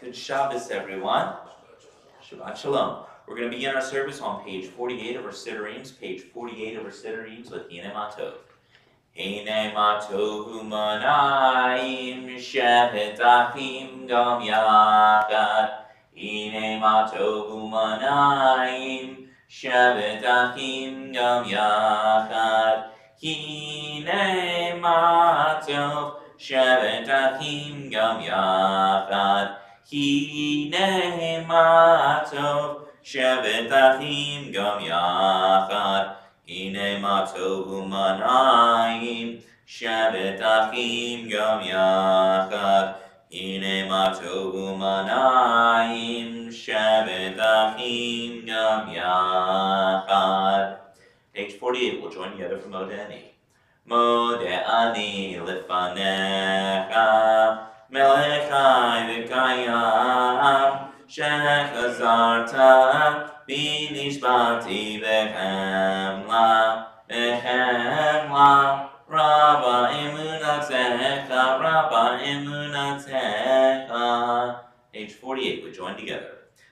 Good Shabbos, everyone. Shabbat Shalom. We're going to begin our service on page 48 of our Siddurim, page 48 of our Siddurim with Hine Matov. Hine Matov Umanayim Shevet Achim Gam Yachad. Hine Matov Umanayim Shevet Achim Gam Yachad. Hine Matov Shevet Achim Gam Yachad. Hine Matov Shevet Achim Gam Yachad. Hine Matov Umanayim Shevet Achim Gam Yachad. Hine Matov Umanayim Shevet Achim Gam Yachad. Page 48, we'll join together for Modeh Ani. Modeh Ani Lefanecha Melech Chai V'Kayam Shechazarta V'nishbati B'chemla Rabba Emunatecha. Page 48, we join together.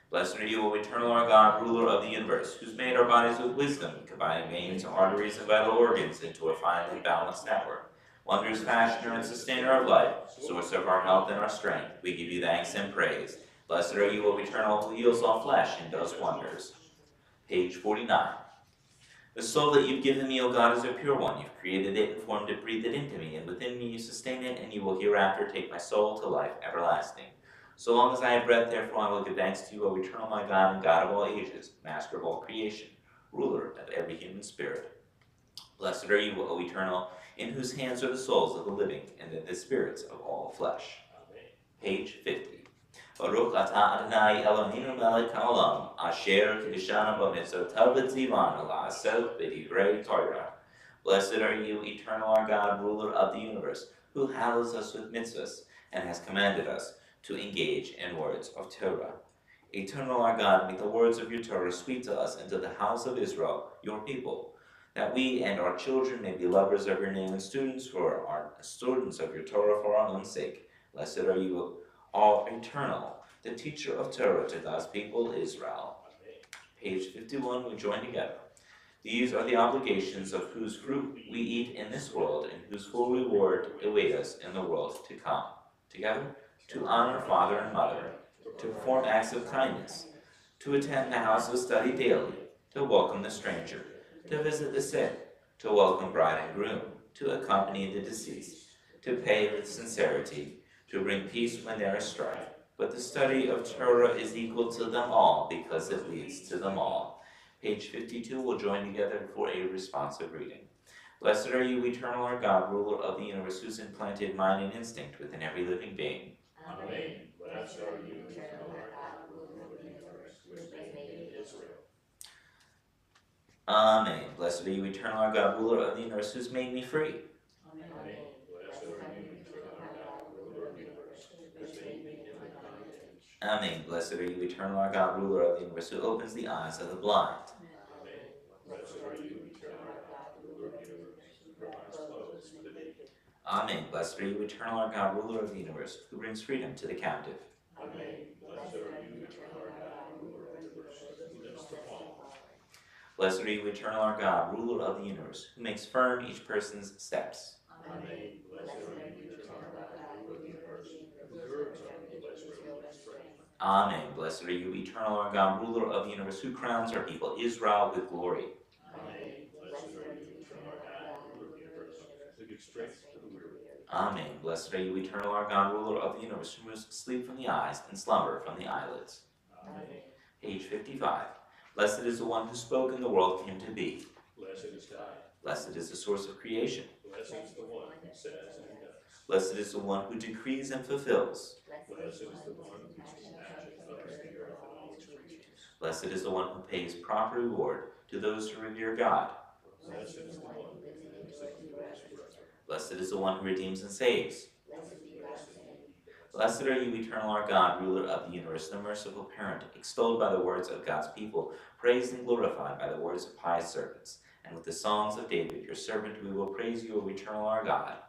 Blessed are you, O eternal our God, ruler of the universe, who's made our bodies with wisdom, combining veins, arteries, and vital organs into a finely balanced network. Wondrous fashioner and sustainer of life, source of our health and our strength, we give you thanks and praise. Blessed are you, O eternal, who heals all flesh and does wonders. Page 49. The soul that you've given me, O God, is a pure one. You've created it and formed it, breathed it into me, and within me you sustain it, and you will hereafter take my soul to life everlasting. So long as I have breath, therefore, I will give thanks to you, O eternal my God and God of all ages, master of all creation, ruler of every human spirit. Blessed are you, O eternal, in whose hands are the souls of the living and the spirits of all flesh. Amen. Page 50. Baruch atah Adonai Eloheinu melech haolam, asher kiddushanu b'mitzvotav v'tzivanu la'asot b'divrei Torah. Blessed are you, eternal our God, ruler of the universe, who hallows us with mitzvahs and has commanded us to engage in words of Torah. Eternal our God, make the words of your Torah sweet to us and to the house of Israel, your people, that we and our children may be lovers of your name and students of your Torah for our own sake. Blessed are you, all eternal, the teacher of Torah to God's people, Israel. Page 51, we join together. These are the obligations of whose fruit we eat in this world and whose full reward await us in the world to come. Together, to honor father and mother, to perform acts of kindness, to attend the house of study daily, to welcome the stranger, to visit the sick, to welcome bride and groom, to accompany the deceased, to pay with sincerity, to bring peace when there is strife. But the study of Torah is equal to them all because it leads to them all. Page 52 will join together for a responsive reading. Blessed are you, eternal our God, ruler of the universe, who's implanted mind and instinct within every living being. Amen. Blessed are you, eternal our God, ruler of the universe, who has made Israel. Amen. Blessed are you, eternal our God, ruler of the universe, who's made me free. Amen. Blessed are you, eternal our God, ruler of the universe, who has made me in thy image. Amen. Blessed are you, eternal our God, ruler of the universe, who opens the eyes of the blind. Amen. Blessed are you, eternal our God, ruler of the universe, who provides clothes for the naked. Amen. Blessed are you, eternal our God, ruler of the universe, who brings freedom to the captive. Amen. Blessed are you, eternal our God, ruler of the universe, who lifts the fallen. Blessed are you, eternal our God, ruler of the universe, who makes firm each person's steps. Amen. Blessed are you, eternal our God, ruler of the universe, who girds on Israel with strength. Amen. Blessed are you, eternal our God, ruler of the universe, who crowns our people Israel with glory. Amen. Blessed are you, eternal our God, ruler of the universe, who gives strength to the weary. Amen. Blessed are you, eternal our God, ruler of the universe, who removes sleep from the eyes and slumber from the eyelids. Amen. Page 55. Blessed is the one who spoke and the world came to be. Blessed is God. Blessed is the source of creation. Blessed is the one who says and does. Blessed is the one who decrees and fulfills. Blessed is the one whose compassion covers the earth and all its creatures. Blessed is the one who pays proper reward to those who revere God. Blessed is the one who redeems and heals forever. Blessed is the one who redeems and saves. Blessed are you, eternal our God, ruler of the universe, the merciful parent, extolled by the words of God's people, praised and glorified by the words of pious servants. And with the songs of David, your servant, we will praise you, O eternal our God.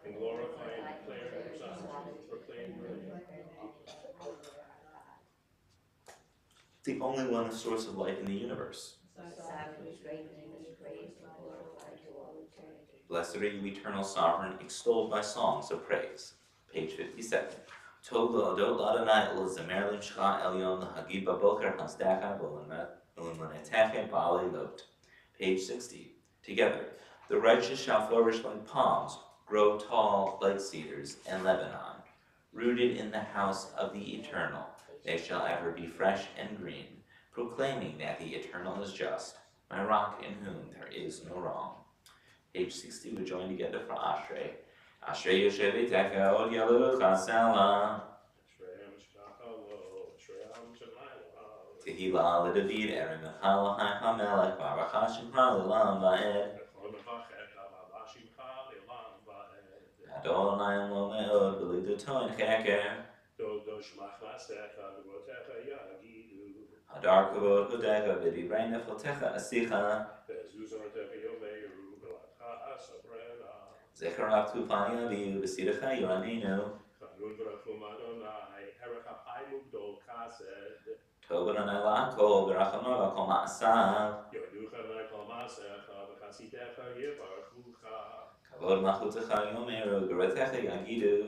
And glorify and declare the only one the source of life in the universe. Blessed are you, eternal sovereign, extolled by songs of praise. Page 57. Tov l'odot l'Adonai l'zemer l'mshcha elyon l'hagid baboker hasdecha v'leneteche ba'alelot. Page 60. Together, the righteous shall flourish like palms, grow tall like cedars in Lebanon. Rooted in the house of the Eternal, they shall ever be fresh and green, proclaiming that the Eternal is just, my rock in whom there is no wrong. Page 60, we join together for Ashrei. Ashrei Yoshev Eitecha Od Yalucha Sela. Tehillah LeDavid Eren Mechal Hai HaMelech Baruch Hashem Halelam Va'ed. Adonai Lo Me'od B'Liduto En Cheker. Hadar Kavod Hudecha V'Divrei Neflotecha Asicha. Zecher Rav Tufani Avihu V'Sidecha Yoraninu. Tov Adonai L'Akol V'Rachamov Kol Ma'asav. Kavod Malchutecha Yomeru V'Retecha Yagidu.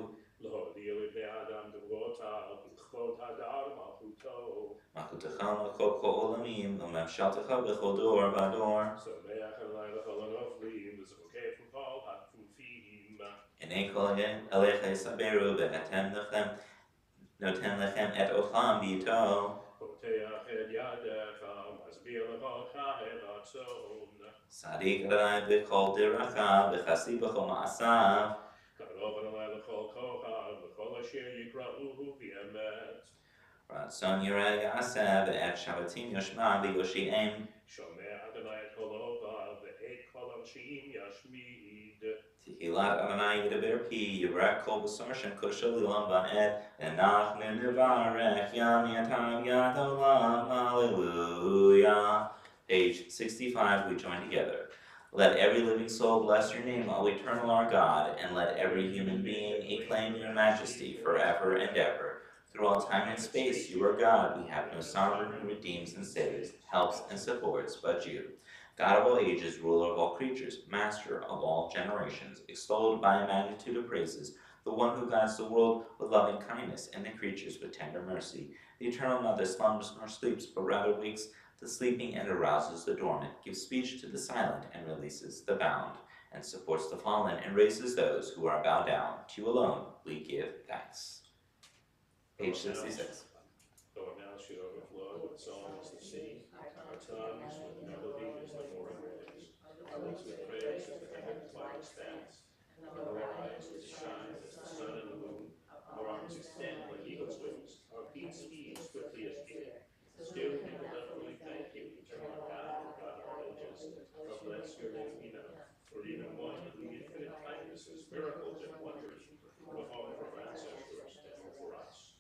Malchutecha L'Chol Kol Olamim V'Memshaltecha B'Chol Dor V'Ador. Enei Kol Elecha Yisaberu V'Etem Lechem Noten Lechem Et Ocham B'Yito. Sadik Adonai B'Chol Deracha V'Chasi B'Chol Ma'asav. Ratzon Yireh Ya'aseh V'et Shabbatim Yoshma V'Yoshi'em. Tehillat Adonai Yidaber Pi Yivrek Kol B'Sar Shem Koshel Ilam Va'ed V'Nachnu Nevarech Yam Yatam Yad Olam Hallelujah. Page 65, we join together. Let every living soul bless your name, O eternal our God, and let every human being acclaim your majesty forever and ever. Through all time and space, you are God. We have no sovereign who redeems and saves, helps and supports but you. God of all ages, ruler of all creatures, master of all generations, extolled by a magnitude of praises, the one who guides the world with loving kindness and the creatures with tender mercy. The eternal neither slumbers nor sleeps, but rather wakes the sleeping and arouses the dormant, gives speech to the silent and releases the bound, and supports the fallen and raises those who are bowed down. To you alone we give thanks. Page 66. Though our mouths should overflow with song as the sea, our tongues with melody as the morning rays, our lips with praise as the heavens white expanse, and our eyes as shine as the sun and the moon, our arms extend like eagle's wings, our feet speed swiftly as fear. Still we will definitely thank you, eternal God, God of all ages, for bless your name enough, for even one of the infinite kindnesses, miracles, and wonders you perform for our ancestors and for us.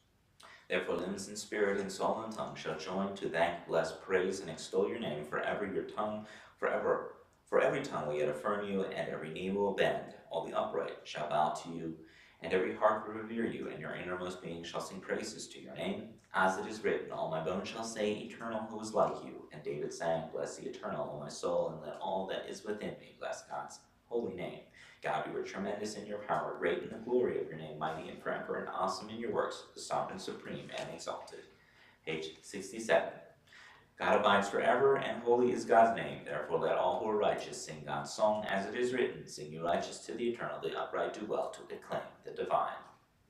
Therefore limbs and spirit and soul and tongue shall join to thank, bless, praise, and extol your name forever. Your tongue forever. For every tongue will yet affirm you, and every knee will bend. All the upright shall bow to you, and every heart will revere you, and your innermost being shall sing praises to your name. As it is written, all my bones shall say, Eternal, who is like you? And David sang, Bless the Eternal, O my soul, and let all that is within me bless God's holy name. God, you are tremendous in your power, great in the glory of your name, mighty and forever, and awesome in your works, the sovereign, supreme, and exalted. Page 67. God abides forever, and holy is God's name. Therefore let all who are righteous sing God's song, as it is written, Sing you righteous to the eternal, the upright do well to acclaim the divine.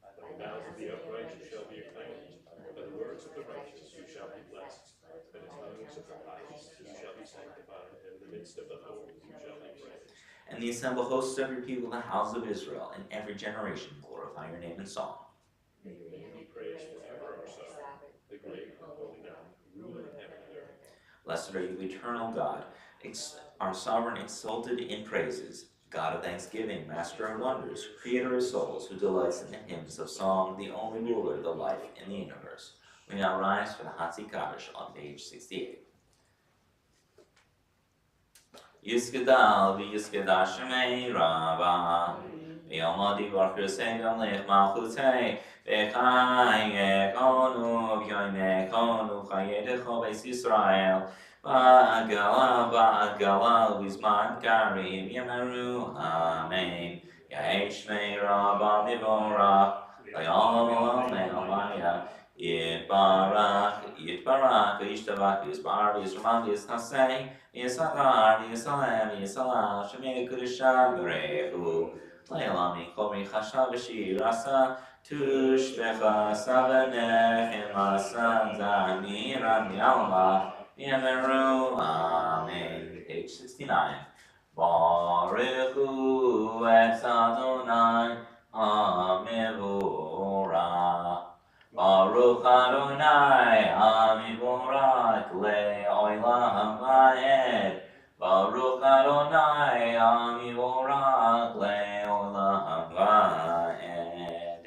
By the mouth of the upright you shall be acclaimed, by the words of the righteous you shall be blessed, by the tongues of the pious you shall be sanctified, and in the midst of the humble you shall be praised. And the assembled hosts of your people, the house of Israel, in every generation glorify your name in song. May your name be praised forever, our sovereign, the great and holy God, ruler of heaven and earth. Blessed are you, eternal God, our sovereign, exalted in praises, God of thanksgiving, master of wonders, creator of souls, who delights in the hymns of song, the only ruler, the life in the universe. We now rise for the Hatzi Kaddish on page 68. Yiskedal v'yiskedash shemei Rava, V'yomadi v'achusei v'amlech malchutei v'chayekonu v'yoymekonu chayedecho beis Yisrael v'agala v'zman karim yemeru amen. Yesh me'rabba mivorach v'yom me'omaya Yitbarach, Yishtabach, Yisbar, Yisraman, Yisnasei, Yisagar, Yisalem, Yisalah, Shemei Kudusha, Berehu, Leilami, Chomri, Chashav, Shir, Rasa, Tush, Becha, Savanech, Emasan, Zani, Rami, Alma, Yemeru, Amen. Page 69. Baruch Hu Es Adonai, Hamivurah. Baruch Adonai, Hamivorak le'olam va'ed. Baruch Adonai, Hamivorak le'olam va'ed.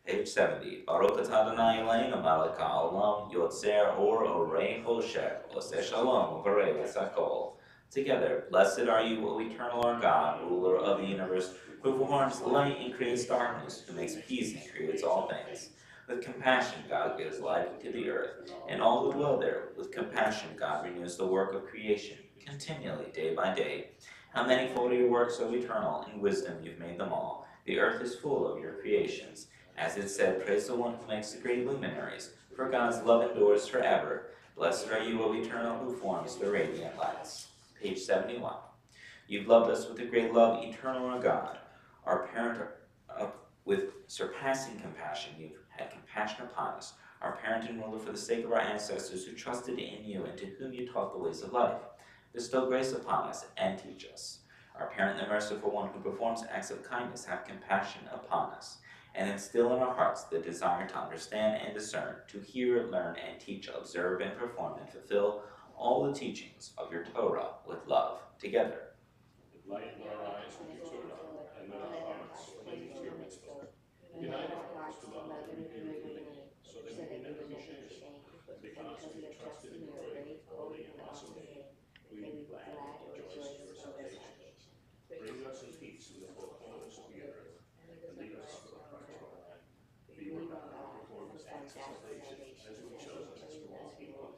Page 70. Baruch atah Adonai Eloheinu melech ha'olam yotzer or orei choshech oseh shalom u'varei esakol. Together, blessed are you, O eternal our God, ruler of the universe, who forms light and creates darkness, who makes peace and creates all things. With compassion, God gives life to the earth, and all who dwell there. With compassion, God renews the work of creation, continually, day by day. How manifold are your works, O eternal, in wisdom you've made them all. The earth is full of your creations. As it said, praise the one who makes the great luminaries, for God's love endures forever. Blessed are you, O eternal, who forms the radiant lights. Page 71. You've loved us with a great love, eternal our God, our parent, with surpassing compassion. You've had compassion upon us, our parent and ruler, for the sake of our ancestors who trusted in you and to whom you taught the ways of life. Bestow grace upon us and teach us. Our parent, the merciful one who performs acts of kindness, have compassion upon us, and instill in our hearts the desire to understand and discern, to hear, learn, and teach, observe, and perform, and fulfill all the teachings of your Torah with love. Together. Lighten our eyes with your Torah, and let our hearts cling to your mitzvot. Unite our hearts to love and unity, so that we may never be shaken. Because we have trusted in your great, holy, and awesome name, we will be glad and rejoice in your salvation. Bring us in peace to the four corners of the earth, and lead us to the heart of our land. For you are God who performs acts of salvation, as you have chosen us from all people,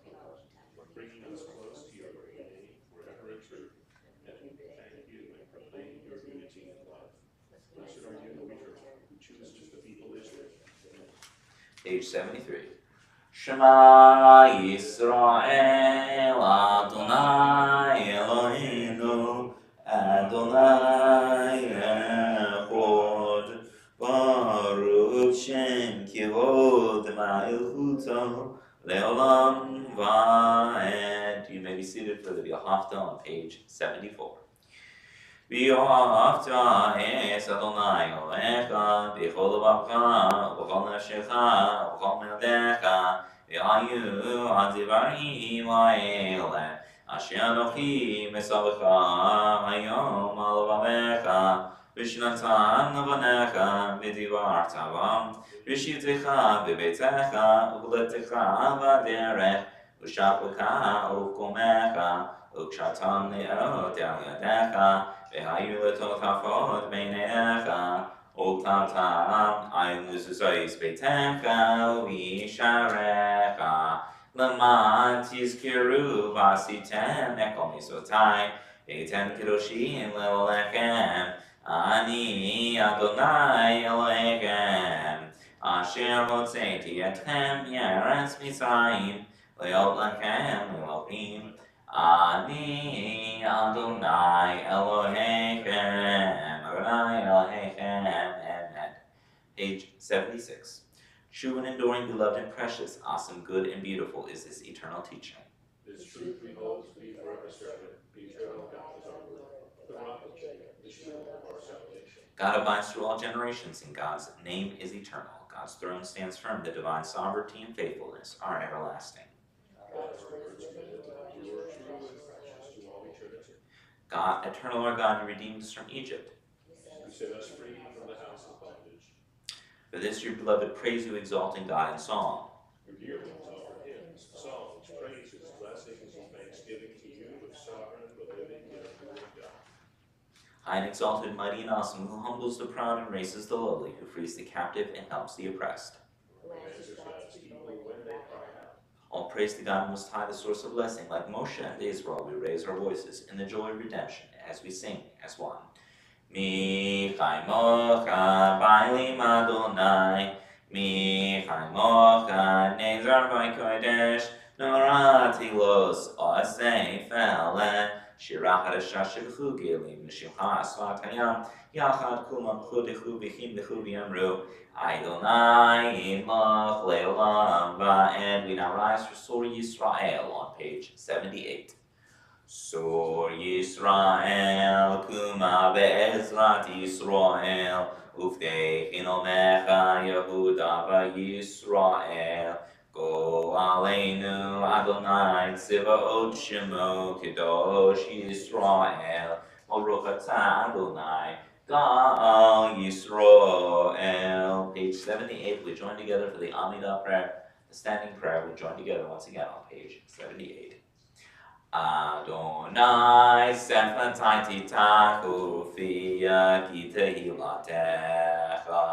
bringing us close to your great name, forever in truth. And we thank you and proclaim your unity and love. Blessed are you, O eternal, who chooses the people Israel. Page 73. Shema Yisrael Adonai Eloheinu Adonai Echad Baruch Shem Kivod Malchuto Leolam Va'ed. You may be seated for the V'ahavta on page 74. V'ahavta es Adonai Elohecha b'chol levavecha u'b'chol nafshecha u'b'chol me'odecha v'hayu ha'divarim ha'ele asher anochi mitzavecha hayom al levavecha v'shnatan levanecha v'divarta bam v'shivtecha b'beitecha u'v'letecha b'derech u'shaplecha u'komecha u'kshatam le'ot al yadecha V'hayu letotafot beinecha, uktatam ayluzuzois beitecha u'yisharecha, leman tizkiru v'asitem ekol misotai, v'yitem kedoshim leolechem, ani Adonai Elohechem, asher hotzeiti etchem yeretz Mitzrayim, leot lechem Elohim, Ani Adonai Elohechem, Adonai Elohechem, Amen. Page 76. True and enduring, beloved and precious, awesome, good, and beautiful is this eternal teaching. This truth we hold to be forever certain. The eternal God is our Lord, the rock of Jacob, the shield of our salvation. God abides through all generations, and God's name is eternal. God's throne stands firm. The divine sovereignty and faithfulness are everlasting. God's words committed to pure, true, and precious to all eternity. God, eternal our God, you redeemed us from Egypt. You set us free from the house of bondage. For this your beloved praise you, exalting God in song. Your dear ones offer hymns, songs, praises, blessings, and thanksgiving to you, the sovereign, the living, and enduring God. High and exalted, mighty and awesome, who humbles the proud and raises the lowly, who frees the captive and helps the oppressed. Answers God's people when they cry out. All praise to God Most High, the source of blessing. Like Moshe and Israel, we raise our voices in the joy of redemption as we sing as one. Mi chai mocha bailim Adonai, mi chai mocha nezar by kodesh, norati los osei felen, shirah hadashah shivchu gilim, shimcha asfat hayam, yachad kulam chudechu b'chim dechu b'yamru, Adonai imach le'olam va'ed. We now rise for Sur Yisrael on page 78. Sur Yisrael, kuma be'ezrat Yisrael, ufteichin omecha Yehuda v'Yisrael. Go aleinu Adonai tzivaot shemo kadosh Yisrael, Baruch atah Adonai Gal Yisrael. Page 78, we join together for the Amidah prayer, the standing prayer. We join together once again on page 78. Adonai sefatai titachu fia ki tehilatecha.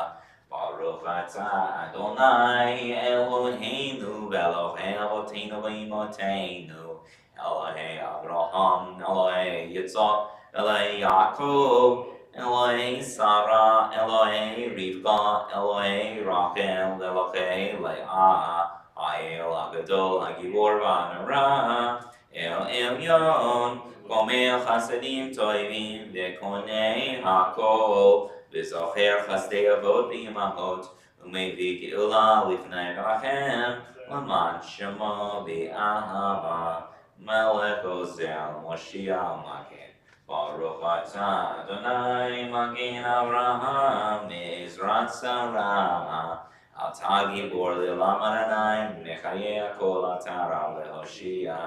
Baruch atah Adonai Eloheinu v'Elohei Avotenu v'Imotenu, Elohei Abraham, Elohei Yitzhak, Elohei Yaakov, Elohei Sarah, Elohei Rivka, Elohei Rachel, Elohei Leah, Ha'el HaGadol HaGibor v'Hanara, El Elyon, Gomer Chasadim Toivim, V'Konei HaKol, V'Zocher Chasdei Avot V'Imahot, U'Mevik Geula Lifnei Rachem, L'man Shemo V'Ahava, Melech Ozel Moshiach Magen. Baruch atah Adonai Magen Avraham Mizrat Sarah. Atah Gibor Le'olam Adonai Mechayeh Kol Atara Le'Hoshia.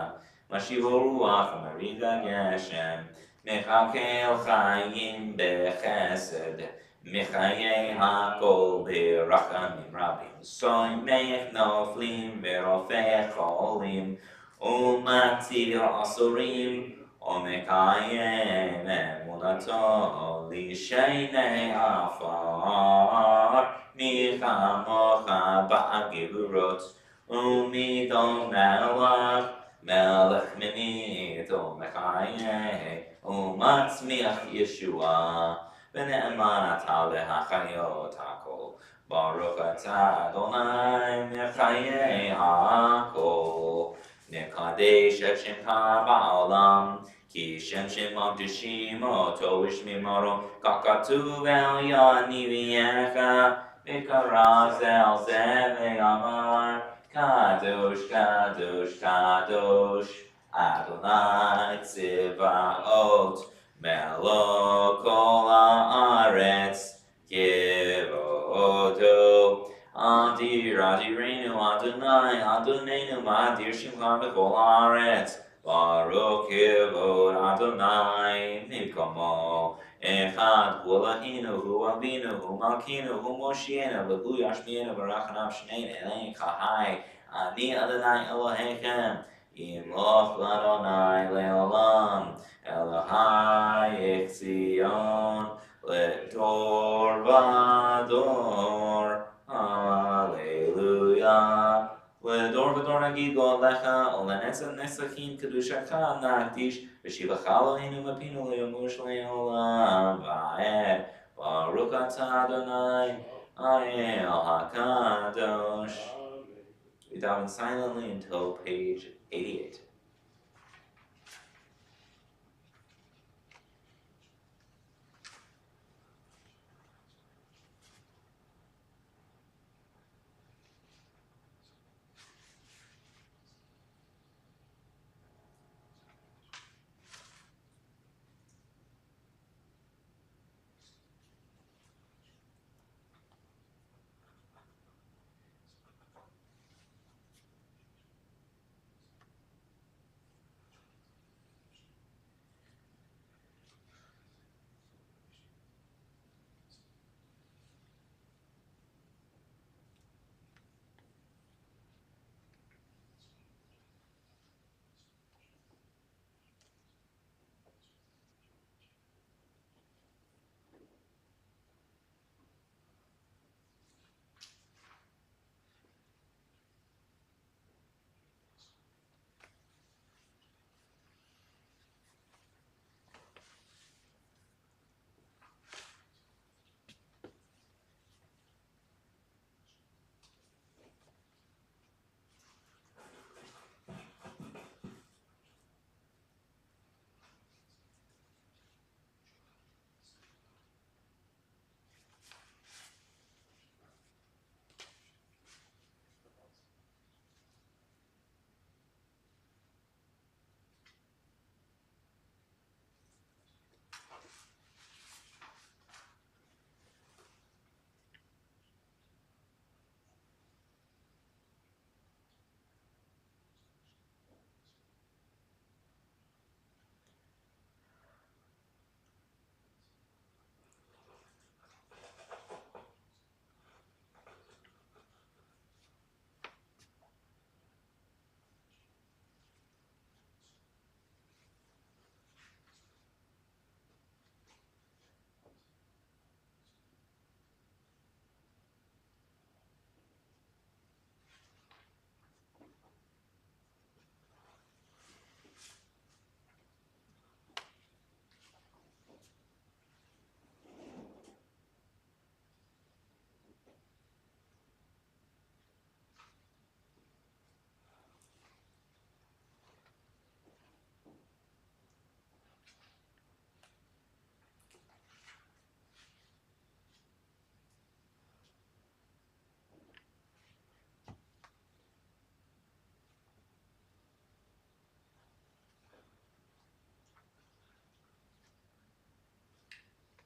Mashivu Ruach Merida Geshem. Mechakel Chayim Bechesed. Mechayeh HaKol Berachamim Rabim. Soimech Noflim Berofech Cholim. Umatzil Asurim. Omekayem emunato lishenei afar michamocha ba'gevurot umidon melech melech minit omekayem umatzmiach Yeshua v'ne'eman ata lehachayot hakol Baruch atah Adonai mechayei hakol Nekadesh et Shemcha ba'olam, Ki Shem Shemo Tishimo Tovish Mimoro, Kakatu ve'yani v'yecha, V'kara zel zeh ve'amar, Kadosh, Kadosh, Kadosh, Adonai Tzivaot, Melok kol haaretz, Yevoto. Adir, Adirenu, Adonai, Adonenu, Adir Shimcha b'kol haaretz. Baruch Yevod Adonai, Mikamo. Echad, Hu Eloheinu, Hu Avinu, Hu Malkeinu, Hu Moshienu, V'hu Yashmienu, V'rachanam Shnein, Elein Chahai. Ani Adonai Elohechem, Yimloch l'Adonai le'olam. Elohai Etzion, Le'dor v'ador. Hallelujah. Ledor v'dor nagid go alecha, olenetzah nesachim kedushacha nagdish, v'shivach Eloheinu mapinu le'yomush le'olam va'ed. Baruch atah Adonai, Ha'el HaKadosh. We daven silently until page 88.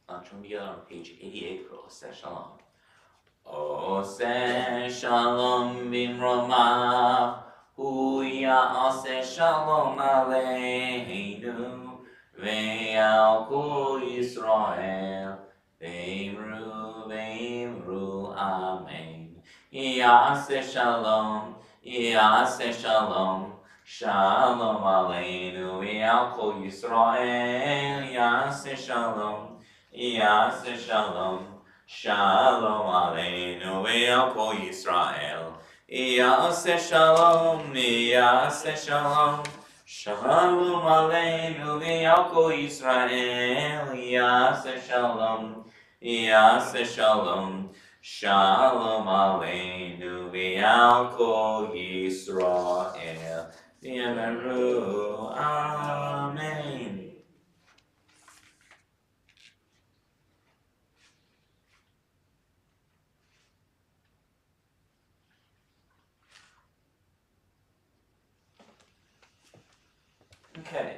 Join together on page 88 for Oseh Shalom. Oseh Shalom Bimromav, Hu Ya'aseh Shalom Aleinu, Ve'al Kol Yisrael, Ve'imru Amen. Ya'aseh Shalom, Ya'aseh Shalom, Shalom Aleinu, Ve'al Kol Yisrael, Ya'aseh Shalom, Ya'aseh Shalom. Shalom Aleinu ve'al kol Yisrael. Ya'aseh shalom, ya'aseh shalom. Shalom Aleinu ve'al kol Yisrael. Ya'aseh shalom, ya'aseh shalom. Shalom Aleinu ve'al kol Yisrael. V'yameru Amen. Okay.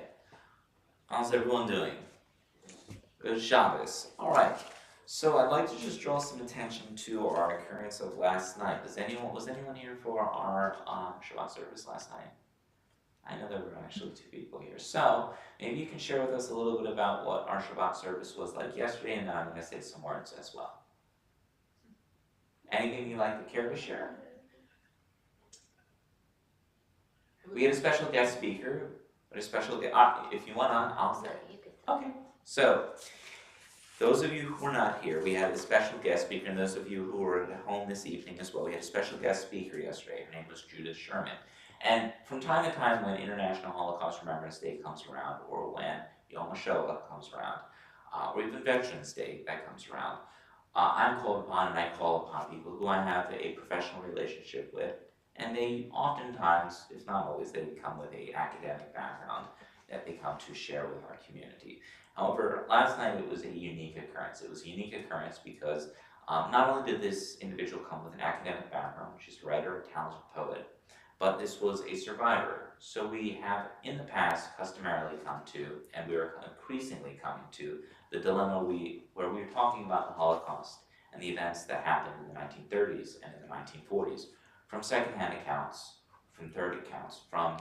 How's everyone doing? Good Shabbos. All right. So I'd like to just draw some attention to our occurrence of last night. Was anyone here for our Shabbat service last night? I know there were actually 2 people here. So maybe you can share with us a little bit about what our Shabbat service was like yesterday, and then I'm going to say some words as well. Anything you'd like to care to share? We had a special guest speaker. But a special guest. If you want on, I'll say. Okay. So. Those of you who were not here, we had a special guest speaker, and those of you who were at home this evening as well, we had a special guest speaker yesterday. Her name was Judith Sherman. And from time to time, when International Holocaust Remembrance Day comes around, or when Yom HaShoah comes around, or even Veterans Day that comes around, I'm called upon, and I call upon people who I have a professional relationship with, and they oftentimes, if not always, they come with an academic background that they come to share with our community. However, last night it was a unique occurrence. It was a unique occurrence because not only did this individual come with an academic background, she's a writer, a talented poet, but this was a survivor. So we have in the past customarily come to, and we are increasingly coming to, the dilemma where we're talking about the Holocaust and the events that happened in the 1930s and in the 1940s from secondhand accounts, from third accounts, from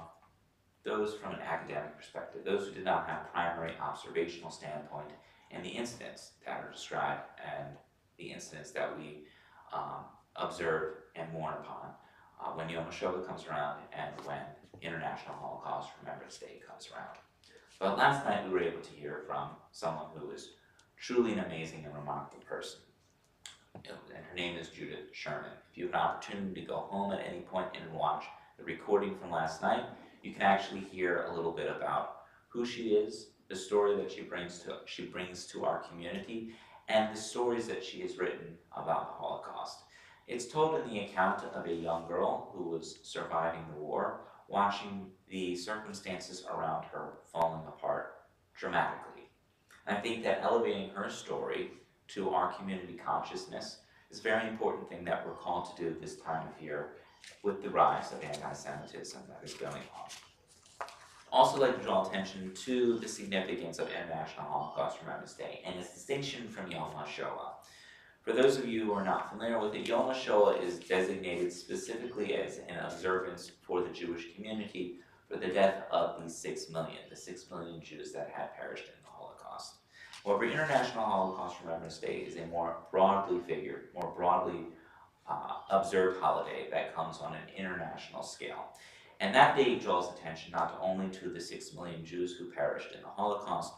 those from an academic perspective, those who did not have primary observational standpoint, and the incidents that are described and the incidents that we observe and mourn upon when Yom HaShoah comes around and when International Holocaust Remembrance Day comes around. But last night we were able to hear from someone who is truly an amazing and remarkable person. And her name is Judith Sherman. If you have an opportunity to go home at any point and watch the recording from last night, you can actually hear a little bit about who she is, the story that she brings to our community, and the stories that she has written about the Holocaust. It's told in the account of a young girl who was surviving the war, watching the circumstances around her falling apart dramatically. And I think that elevating her story to our community consciousness is a very important thing that we're called to do this time of year with the rise of anti-Semitism that is going on. Also like to draw attention to the significance of International Holocaust Remembrance Day and its distinction from Yom HaShoah. For those of you who are not familiar with it, Yom HaShoah is designated specifically as an observance for the Jewish community for the death of the 6 million Jews that had perished in the Holocaust. However, International Holocaust Remembrance Day is a more broadly observed holiday that comes on an international scale. And that day draws attention not only to the 6 million Jews who perished in the Holocaust,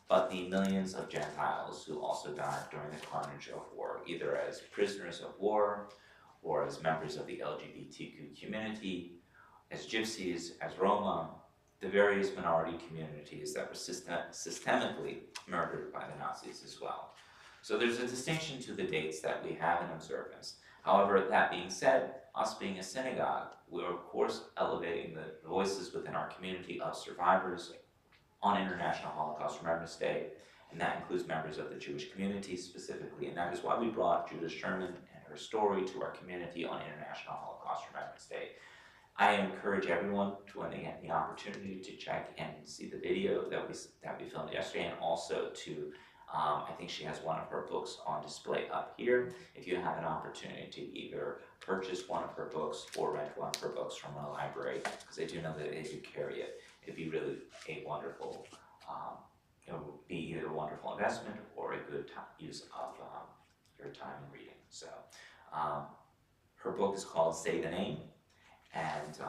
but the millions of Gentiles who also died during the carnage of war, either as prisoners of war, or as members of the LGBTQ community, as gypsies, as Roma, the various minority communities that were systemically murdered by the Nazis as well. So there's a distinction to the dates that we have in observance. However, that being said, us being a synagogue, we're of course elevating the voices within our community of survivors on International Holocaust Remembrance Day, and that includes members of the Jewish community specifically, and that is why we brought Judith Sherman and her story to our community on International Holocaust Remembrance Day. I encourage everyone to, when they get the opportunity, to check and see the video that we filmed yesterday, and also to I think she has one of her books on display up here. If you have an opportunity to either purchase one of her books or rent one of her books from our library, because I do know that they do carry it, it'd be really a wonderful, it would be either a wonderful investment or a good use of your time in reading. So her book is called Say the Name, and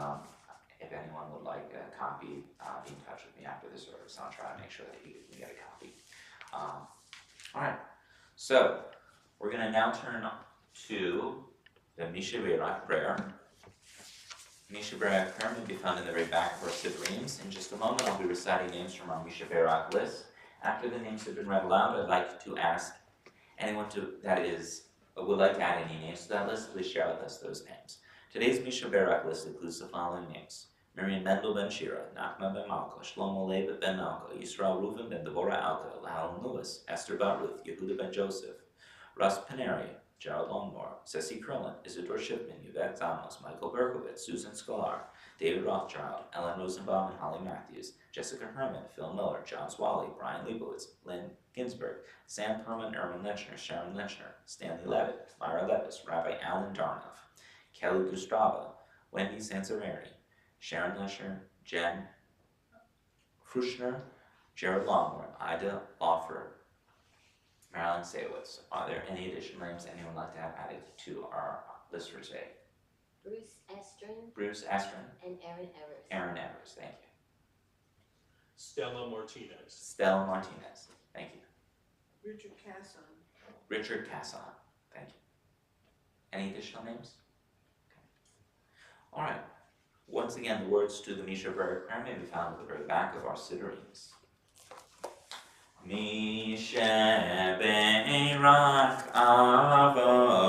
if anyone would like a copy, be in touch with me after the service. I'll try to make sure that you can get a copy. All right, so we're going to now turn to the Mishaberak prayer. Mishaberak prayer may be found in the very back of our Sidurims. In just a moment, I'll be reciting names from our Mishaberak list. After the names have been read aloud, I'd like to ask anyone would like to add any names to that list, please share with us those names. Today's Mishaberak list includes the following names: Miriam Mendel ben Shira, Nachman ben Malka, Shlomo Levitt ben Malka, Yisrael Reuven ben Devorah Alka, Lahalan Lewis, Esther Baruth, Yehuda ben Joseph, Russ Paneri, Gerald Longmore, Ceci Krillin, Isidore Shipman, Yvette Zamos, Michael Berkowitz, Susan Scholar, David Rothschild, Ellen Rosenbaum and Holly Matthews, Jessica Herman, Phil Miller, John Swally, Brian Leibowitz, Lynn Ginsberg, Sam Perman, Erwin Lechner, Sharon Lechner, Stanley Levitt, Myra Levis, Rabbi Alan Darnoff, Kelly Gustrava, Wendy Sanseveri, Sharon Lesher, Jen Krushner, Jared Longmore, Ida Offer, Marilyn Saywitz. Are there any additional names anyone would like to have added to our list for today? Bruce Estrin. And Aaron Evers. Aaron Evers, thank you. Stella Martinez. Stella Martinez, thank you. Richard Casson. Thank you. Any additional names? Okay. All right. Once again, the words to the Mishaberak prayer may be found at the very back of our Sidurims. Mishaberak avotenu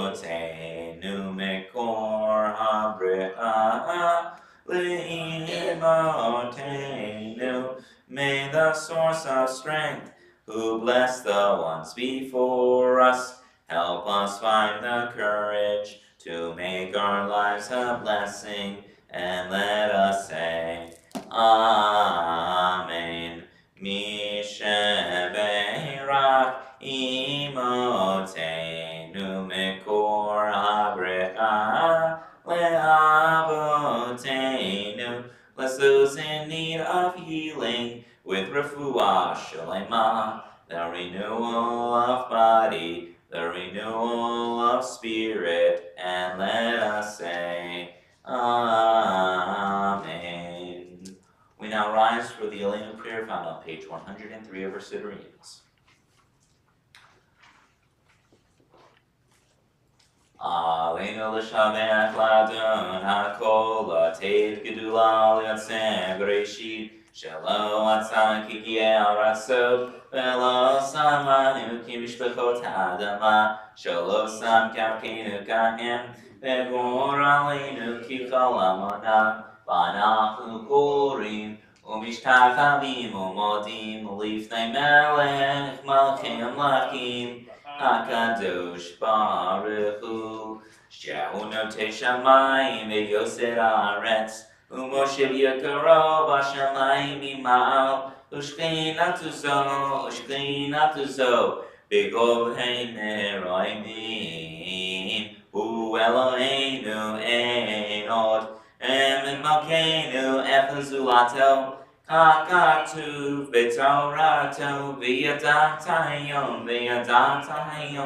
mekor habri'ah le'imotenu. May the source of strength, who blessed the ones before us, help us find the courage to make our lives a blessing, and let us say, Amen. Mishaberak imotenu mekor habri'ah le'avotenu. Bless those in need of healing with refuah shalema, the renewal of body, the renewal of spirit, and let us say, Amen. We now rise for the Elena prayer found on page 103 of our Sidurims. Aleinu l'shabeach ladon hakol atev gedula liatzem bereshit shelo atzan kikiel raso velo samanu ki mishpachot ha'adama shelo sam kamkeinu kahem vegor aleinu ki chol amonam v'anachu korim umishtachavim umodim lifnei melech malchei amlakim HaKadosh Baruch Hu, Shehu Notei Shamayim veYoser Haaretz, Umoshev Yekaro b'Shamayim Imal, Ushchinatu Zo, B'Govhei Meroimim, Hu Eloheinu Ein Od, Emet Malkeinu Echad Zulato, Kakatu v'torato v'yadatayom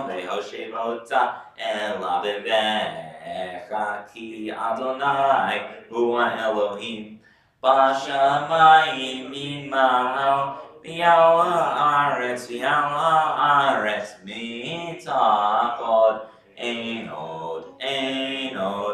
v'hoshevota ela b'vecha ki Adonai hu Elohim b'shamayim imal v'yal haaretz mitachod ein od.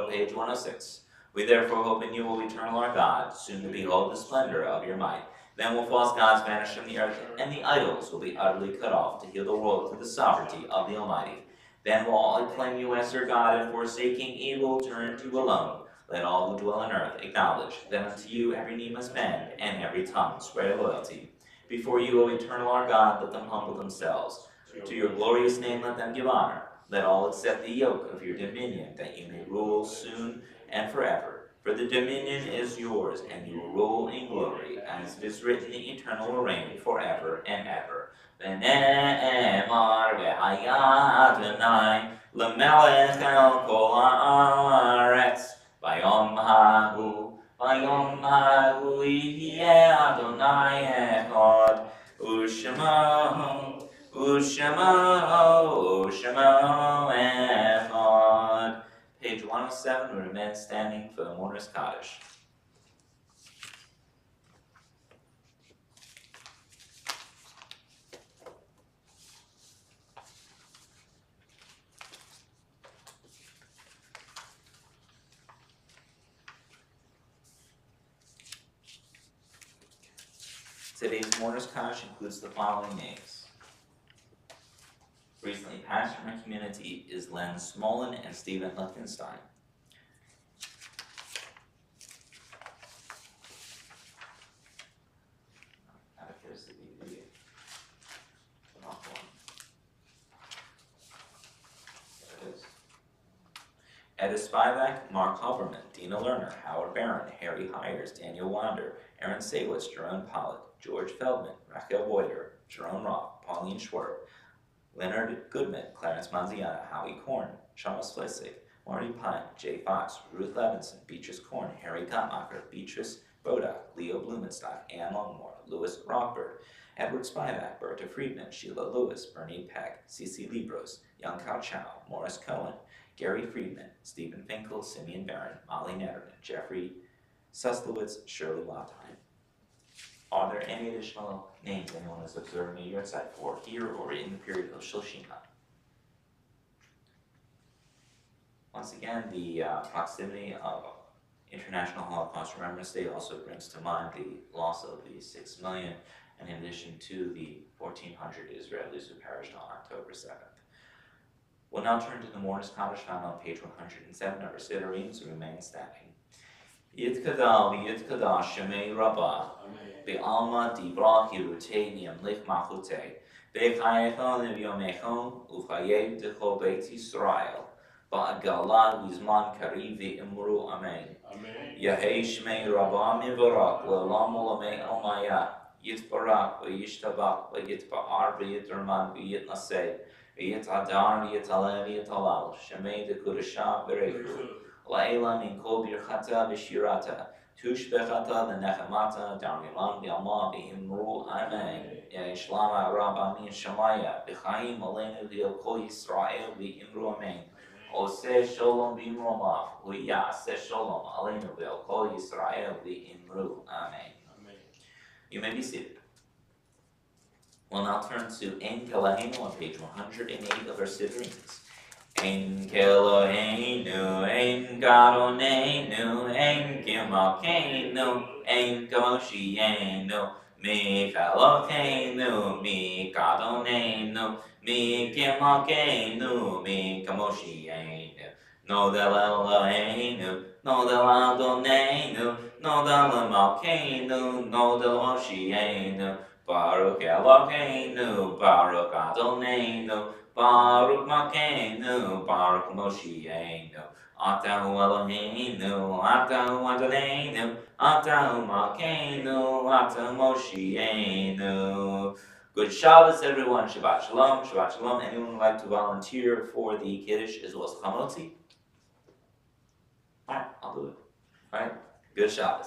Page 106. We therefore hope in you, O eternal our God, soon to behold the splendor of your might. Then will false gods vanish from the earth, and the idols will be utterly cut off, to heal the world through the sovereignty of the Almighty. Then will all acclaim you as their God, and forsaking evil, turn to you alone. Let all who dwell on earth acknowledge that unto you every knee must bend, and every tongue swear loyalty. Before you, O eternal our God, let them humble themselves. To your glorious name let them give honor. Let all accept the yoke of your dominion, that you may rule soon and forever. For the dominion is yours, and you will rule in glory, as it is written, the eternal will reign forever and ever. ונאמר והיה אדוני למלך על כל הארץ ביום ההוא יהיה אדוני אחד ושמו אחד. Page 107, we remain standing for the Mourner's Kaddish. Today's Mourner's Kaddish includes the following names. Recently passed from our community is Len Smolin and Stephen Lichtenstein. That appears to be the wrong one. There it is. Etta Spivak, Mark Huberman, Dina Lerner, Howard Barron, Harry Hires, Daniel Wander, Aaron Sawitz, Jerome Pollock, George Feldman, Raquel Boyder, Jerome Roth, Pauline Schwartz, Leonard Goodman, Clarence Manziana, Howie Korn, Charles Flissig, Marty Pine, Jay Fox, Ruth Levinson, Beatrice Korn, Harry Gottmacher, Beatrice Bodak, Leo Blumenstock, Ann Longmore, Louis Rockbird, Edward Spivak, Berta Friedman, Sheila Lewis, Bernie Peck, Cece Libros, Young Kao Chow, Morris Cohen, Gary Friedman, Stephen Finkel, Simeon Barron, Molly Netterman, Jeffrey Suslowitz, Shirley Wattheim. Are there any additional names anyone is observing a yahrzeit for here or in the period of Shilshina? Once again, the proximity of International Holocaust Remembrance Day also brings to mind the loss of the 6 million, and in addition to the 1,400 Israelis who perished on October 7th. We'll now turn to the Mourner's Kaddish found on page 107 of our Siddur readings and remain standing. Yitkadal v'yitkadash shemei rabbah Be'alma dibra hirutei ni'amlich machutei Be'chayechon v'yomechon u'chayev d'chol beit Yisrael Ba'agalah v'zman kariv v'imru amen Yahei shmei rabbah mivarak le'olam olamei almaya Yitbarak v'yishtabak v'yitba'ar v'yitrman v'yitnaseh V'yitadar v'yitaleh v'yitalal Shemei d'kudashah v'reichu La'ela min kol birchata v'shirata Tushbechata v'nechemata Darmilan v'alma v'imru amen Yishlama rabba min shamaya V'chaim aleinu v'el kol Yisrael v'imru amen Oseh sholom b'imromav V'yaseh sholom aleinu v'el kol Yisrael v'imru amen. You may be seated. We'll now turn to Ein Keloheinu on page 108 of our Siddur readings. Ein Keloheinu, Ein Gadolenu, Ein Kimalkeinu, Ein Kamoshienu, Mi Keloheinu, Mi Gadolenu, Mi Kimalkeinu, Mi Kamoshienu. Nodel Eloheinu, Nodel Adonenu, Nodel Malkeinu, Nodel Moshienu. Baruch Eloheinu, Baruch Adonenu, Baruch Malkeinu, Baruch Moshienu. Atahu Eloheinu, Atahu Adonenu, Atahu Malkeinu, Atahu Moshienu. Good Shabbos, everyone. Shabbat Shalom, Shabbat Shalom. Anyone would like to volunteer for the Kiddush as well as Chamotzi? Alright, I'll do it. Alright, good Shabbos.